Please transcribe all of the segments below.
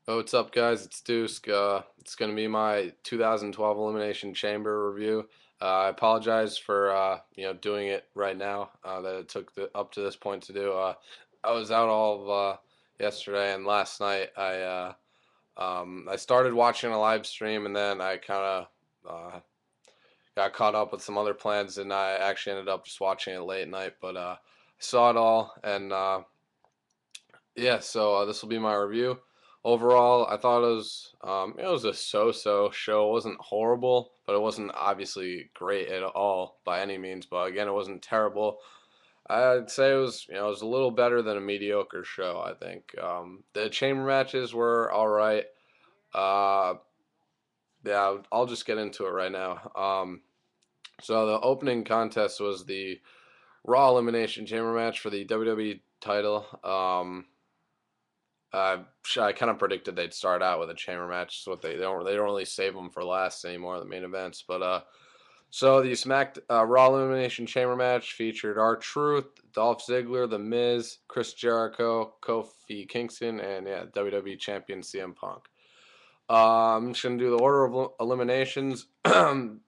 Oh, what's up, guys? It's Dusk. It's going to be my 2012 Elimination Chamber review. I apologize for doing it right now. That it took up to this point to do. I was out all of yesterday and last night. I started watching a live stream and then I kind of got caught up with some other plans and I actually ended up just watching it late at night. But I saw it all and yeah, so this will be my review. Overall, I thought it was a so-so show. It wasn't horrible, but it wasn't obviously great at all by any means. But again, it wasn't terrible. I'd say it was it was a little better than a mediocre show. I think the chamber matches were all right. Uh, yeah, I'll just get into it right now. So the opening contest was the Raw Elimination Chamber match for the WWE title. I kind of predicted they'd start out with a chamber match. So they don't really save them for last anymore, the main events. But so the Raw Elimination Chamber match featured R-Truth, Dolph Ziggler, The Miz, Chris Jericho, Kofi Kingston, and yeah, WWE Champion CM Punk. I'm just gonna do the order of eliminations. CM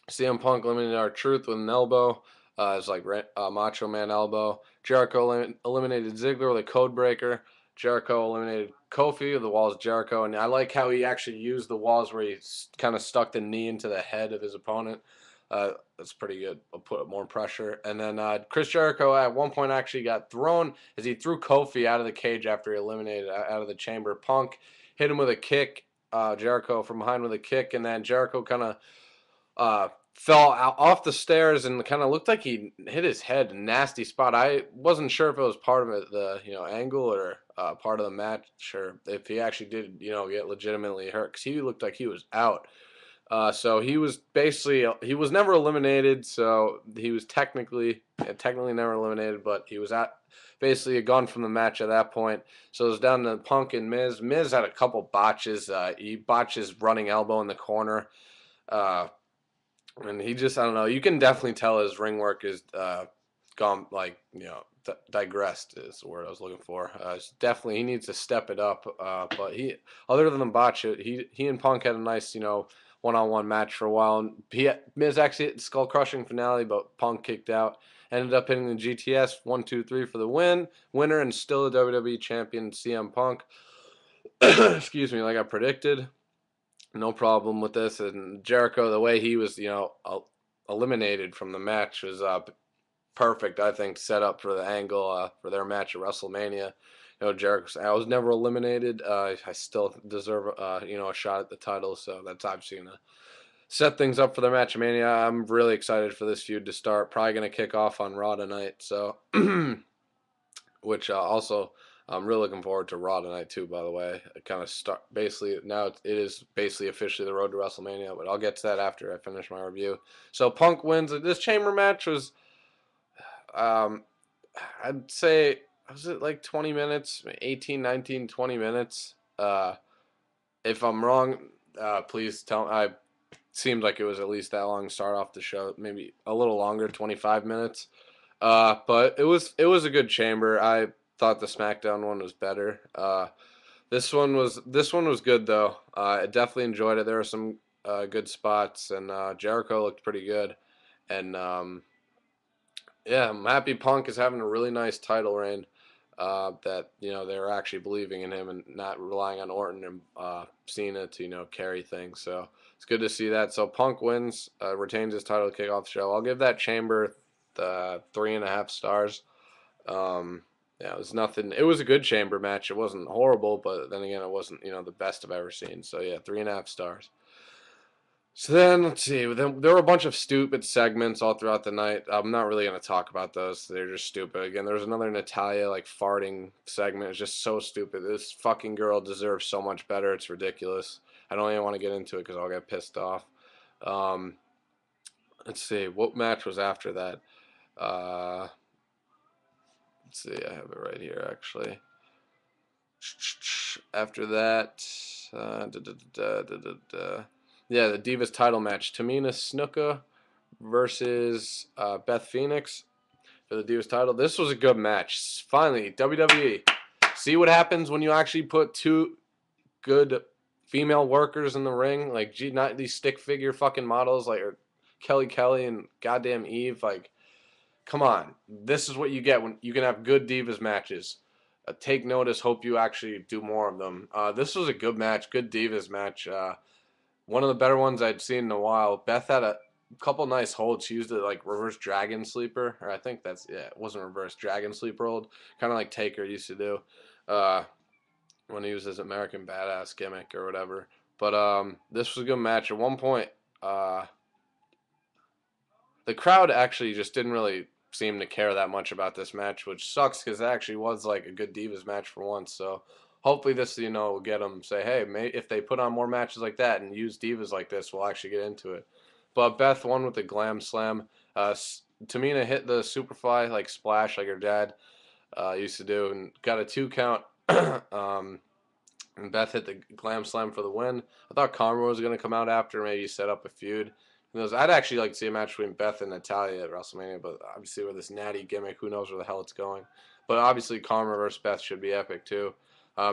Punk eliminated R-Truth with an elbow. It's like Macho Man elbow. Jericho eliminated Ziggler with a code breaker. Jericho eliminated Kofi with the walls of Jericho. And I like how he actually used the walls where he kind of stuck the knee into the head of his opponent. That's pretty good. I'll put more pressure. And then Chris Jericho at one point actually got thrown as he threw Kofi out of the cage after he eliminated out of the chamber. Punk hit him with a kick. Jericho from behind with a kick. And then Jericho kind of fell out off the stairs and kind of looked like he hit his head, nasty spot. I wasn't sure if it was part of it, the angle or part of the match, or if he actually did get legitimately hurt because he looked like he was out. So he was never eliminated. So he was technically never eliminated, but he was basically gone from the match at that point. So it was down to Punk and Miz. Miz had a couple botches. He botched his running elbow in the corner. Uh, and he just I don't know. You can definitely tell his ring work is gone like digressed is the word I was looking for. Definitely he needs to step it up. But he other than the botch it, he and Punk had a nice one-on-one match for a while. And Miz actually hit the skull crushing finale, but Punk kicked out. Ended up hitting the GTS 1-2-3 for the winner, and still the WWE champion CM Punk. Excuse me, like I predicted. No problem with this. And Jericho, the way he was, eliminated from the match was perfect. I think set up for the angle for their match at WrestleMania. Jericho. I was never eliminated. I still deserve, a shot at the title. So that's obviously gonna set things up for their match at Mania. I'm really excited for this feud to start. Probably gonna kick off on Raw tonight. So which also I'm really looking forward to Raw tonight too. By the way, it kind of start basically now it is basically officially the road to WrestleMania, but I'll get to that after I finish my review. So Punk wins. This chamber match was, um, I'd say, was it like 20 minutes, 18, 19, 20 minutes? If I'm wrong, please tell me. I seemed like it was at least that long to start off the show. Maybe a little longer, 25 minutes. But it was a good chamber. I thought the SmackDown one was better. This one was good though. I definitely enjoyed it. There were some good spots, and Jericho looked pretty good. And yeah, I'm happy Punk is having a really nice title reign. That they're actually believing in him and not relying on Orton and Cena to carry things. So it's good to see that. So Punk wins, retains his title to kick off the show. I'll give that chamber 3.5 stars. Yeah, it was nothing. It was a good chamber match. It wasn't horrible, but then again, it wasn't the best I've ever seen. So yeah, 3.5 stars. So then let's see. Then there were a bunch of stupid segments all throughout the night. I'm not really gonna talk about those. They're just stupid. Again, there was another Natalia like farting segment. It's just so stupid. This fucking girl deserves so much better. It's ridiculous. I don't even want to get into it because I'll get pissed off. Um, let's see. What match was after that? Uh, let's see. I have it right here actually. After that, yeah, the Divas title match: Tamina Snuka versus Beth Phoenix for the Divas title. This was a good match. Finally, WWE. See what happens when you actually put two. good female workers in the ring, like not these stick figure fucking models like Kelly and goddamn Eve. Like, come on, this is what you get when you can have good Divas matches. Take notice. Hope you actually do more of them. This was a good match, good Divas match. One of the better ones I'd seen in a while. Beth had a couple nice holds. She used it like reverse dragon sleeper, or I think that's, yeah, it wasn't reverse dragon sleeper hold, kind of like Taker used to do when he was his American Badass gimmick or whatever. But this was a good match. At one point, the crowd actually just didn't really seem to care that much about this match, which sucks because it actually was like a good Divas match for once. So hopefully this, will get them say, hey, if they put on more matches like that and use Divas like this, we'll actually get into it. But Beth won with the glam slam. Tamina hit the Superfly like splash like her dad used to do and got a 2 count. And Beth hit the glam slam for the win. I thought Karma was going to come out after, maybe set up a feud. I'd actually like to see a match between Beth and Natalya at WrestleMania, but obviously with this natty gimmick, who knows where the hell it's going. But obviously Karma versus Beth should be epic too.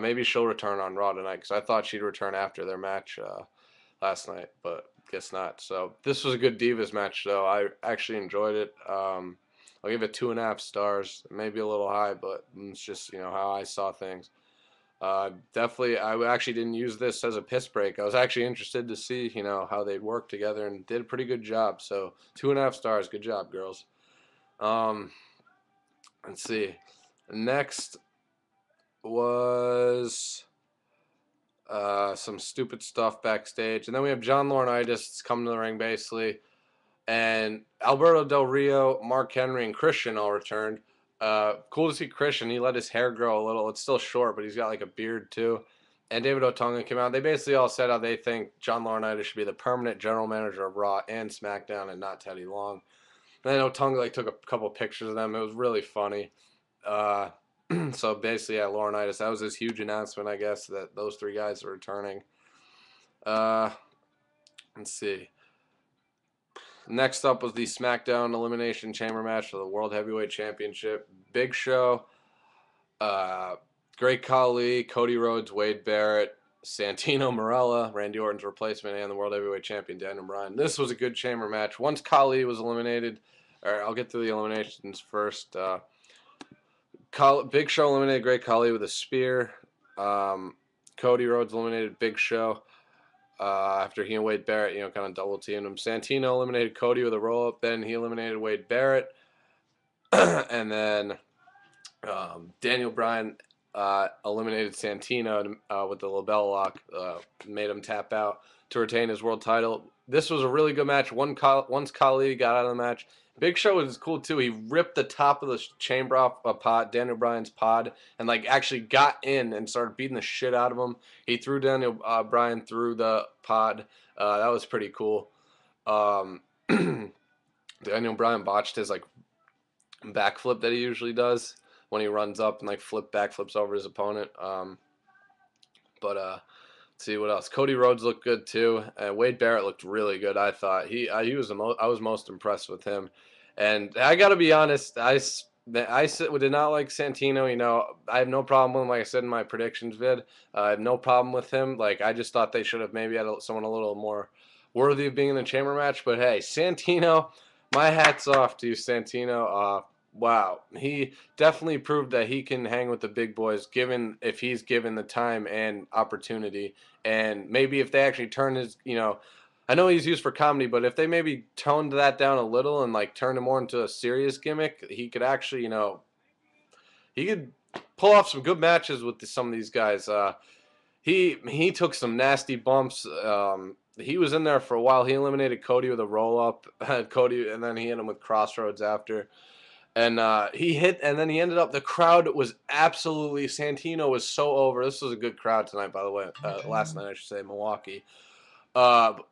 Maybe she'll return on Raw tonight because I thought she'd return after their match last night, but guess not. So this was a good Divas match though. I actually enjoyed it. I'll give it 2.5 stars, maybe a little high, but it's just how I saw things. Definitely, I actually didn't use this as a piss break. I was actually interested to see, how they'd work together and did a pretty good job. So 2.5 stars. Good job, girls. Let's see. Next was some stupid stuff backstage. And then we have John Laurinaitis coming to the ring, basically. And Alberto Del Rio, Mark Henry, and Christian all returned. Cool to see Christian. He let his hair grow a little. It's still short, but he's got like a beard too. And David Otunga came out. They basically all said how they think John Laurinaitis should be the permanent general manager of Raw and SmackDown and not Teddy Long. And then Otunga took a couple pictures of them. It was really funny. So basically, yeah, Laurinaitis, that was his huge announcement, I guess, that those 3 guys are returning. Let's see. Next up was the SmackDown Elimination Chamber match for the World Heavyweight Championship. Big Show, Great Khali, Cody Rhodes, Wade Barrett, Santino Marella, Randy Orton's replacement, and the World Heavyweight Champion Daniel Bryan. This was a good chamber match. Once Khali was eliminated, I'll get through the eliminations first. Big Show eliminated Great Khali with a spear. Cody Rhodes eliminated Big Show. After he and Wade Barrett, kind of double teamed him. Santino eliminated Cody with a roll up. Then he eliminated Wade Barrett. And then Daniel Bryan eliminated Santino with the label lock, made him tap out to retain his world title. This was a really good match. Once Khali got out of the match, Big Show was cool too. He ripped the top of the chamber off a pod, Daniel Bryan's pod, and like actually got in and started beating the shit out of him. He threw Daniel Bryan through the pod. That was pretty cool. Daniel Bryan botched his like backflip that he usually does when he runs up and like backflips over his opponent. Let's see what else. Cody Rhodes looked good too. Wade Barrett looked really good. I thought he was I was most impressed with him. And I gotta be honest, I did not like Santino. I have no problem with him. Like I said in my predictions vid, I have no problem with him. Like I just thought they should have maybe had someone a little more worthy of being in the chamber match. But hey, Santino, my hat's off to you, Santino. Wow, he definitely proved that he can hang with the big boys if he's given the time and opportunity. And maybe if they actually turn his, I know he's used for comedy, but if they maybe toned that down a little and like turned him more into a serious gimmick, he could actually, he could pull off some good matches with some of these guys. He took some nasty bumps. He was in there for a while. He eliminated Cody with a roll up, Cody, and then he hit him with Crossroads after. And he hit, and then he ended up, the crowd was absolutely, Santino was so over. This was a good crowd tonight, by the way. Last night, I should say, Milwaukee.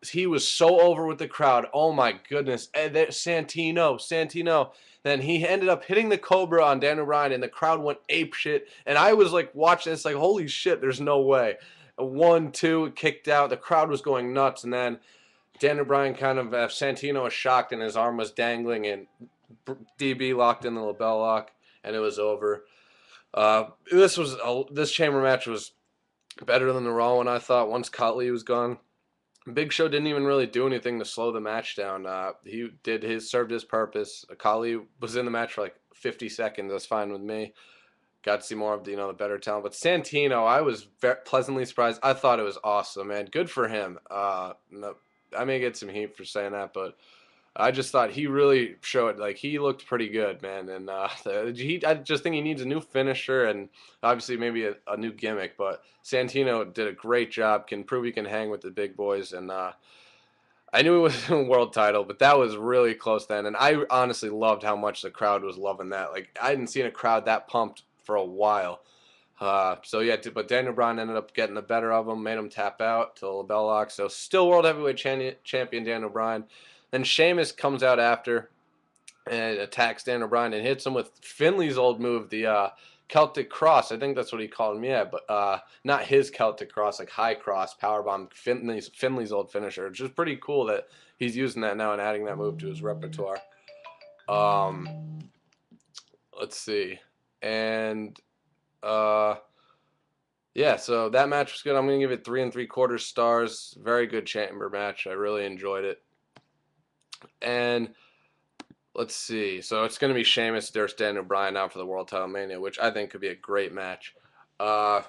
He was so over with the crowd. Oh, my goodness. And Santino. Then he ended up hitting the Cobra on Daniel Bryan, and the crowd went ape shit. And I was, like, watching this, like, holy shit, there's no way. 1, 2, kicked out. The crowd was going nuts. And then Daniel Bryan kind of, Santino was shocked, and his arm was dangling, and DB locked in the label lock, and it was over. This chamber match was Better than the Raw one, I thought, once Khali was gone. Big Show didn't even really do anything to slow the match down. He served his purpose. Khali was in the match for like 50 seconds. That's fine with me. Got to see more of the better talent. But Santino, I was pleasantly surprised. I thought it was awesome, man. Good for him. No, I may get some heat for saying that, but I just thought he really showed, like, he looked pretty good, man. And I just think he needs a new finisher and obviously maybe a new gimmick. But Santino did a great job. Can prove he can hang with the big boys. And I knew it was a world title, but that was really close then. And I honestly loved how much the crowd was loving that. Like, I hadn't seen a crowd that pumped for a while. So yeah, but Daniel Bryan ended up getting the better of him, made him tap out to the bell lock. So still World Heavyweight Champion Daniel Bryan. Then Sheamus comes out after and attacks Daniel Bryan and hits him with Finley's old move, the Celtic Cross. I think that's what he called him, yeah, but not his Celtic Cross, like high cross, powerbomb, Finley's old finisher. It's just pretty cool that he's using that now and adding that move to his repertoire. Um, let's see. And yeah, so that match was good. I'm going to give it 3 3/4 stars. Very good chamber match. I really enjoyed it. And let's see. So it's going to be Sheamus versus Daniel Bryan now for the World Title Mania, which I think could be a great match. And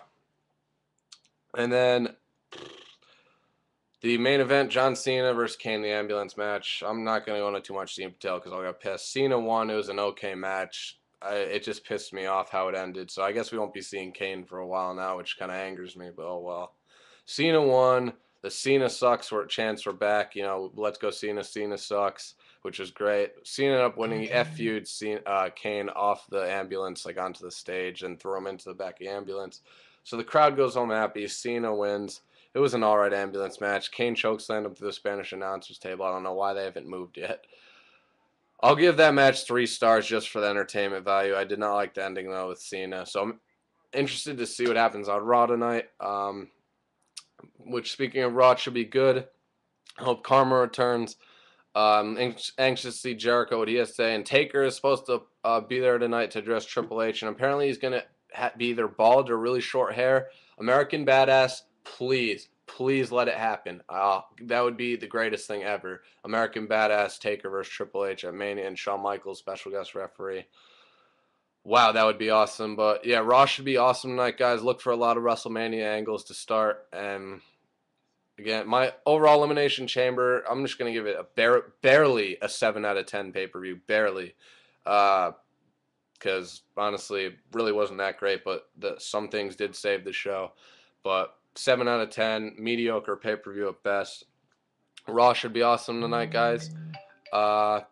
then the main event, John Cena versus Kane, the ambulance match. I'm not going to go into too much detail because I'll get pissed. Cena won. It was an okay match. It just pissed me off how it ended. So I guess we won't be seeing Kane for a while now, which kind of angers me, but oh well. Cena won. The Cena sucks chants were back. Let's go Cena. Cena sucks, which was great. Cena ended up winning. He F-viewed Kane off the ambulance, like onto the stage, and threw him into the back of the ambulance. So the crowd goes home happy. Cena wins. It was an alright ambulance match. Kane chokeslammed him through the Spanish announcer's table. I don't know why they haven't moved yet. I'll give that match 3 stars just for the entertainment value. I did not like the ending, though, with Cena. So I'm interested to see what happens on Raw tonight. Which, speaking of Raw, should be good. I hope Karma returns. Anxious to see Jericho, what he has to say. And Taker is supposed to be there tonight to address Triple H. And apparently he's going to be either bald or really short hair. American Badass, please let it happen. That would be the greatest thing ever. American Badass Taker versus Triple H at Mania, and Shawn Michaels special guest referee. Wow, that would be awesome. But yeah, Raw should be awesome tonight, guys. Look for a lot of WrestleMania angles to start. And again, my overall Elimination Chamber, I'm just going to give it barely a 7 out of 10 pay-per-view. Barely. Because honestly, it really wasn't that great, but some things did save the show. But 7 out of 10, mediocre pay-per-view at best. Raw should be awesome tonight, guys.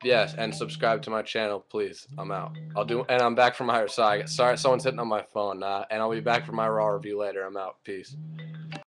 Yes, and subscribe to my channel, please. I'm out. And I'm back from my sorry, someone's hitting on my phone. And I'll be back for my Raw review later. I'm out. Peace.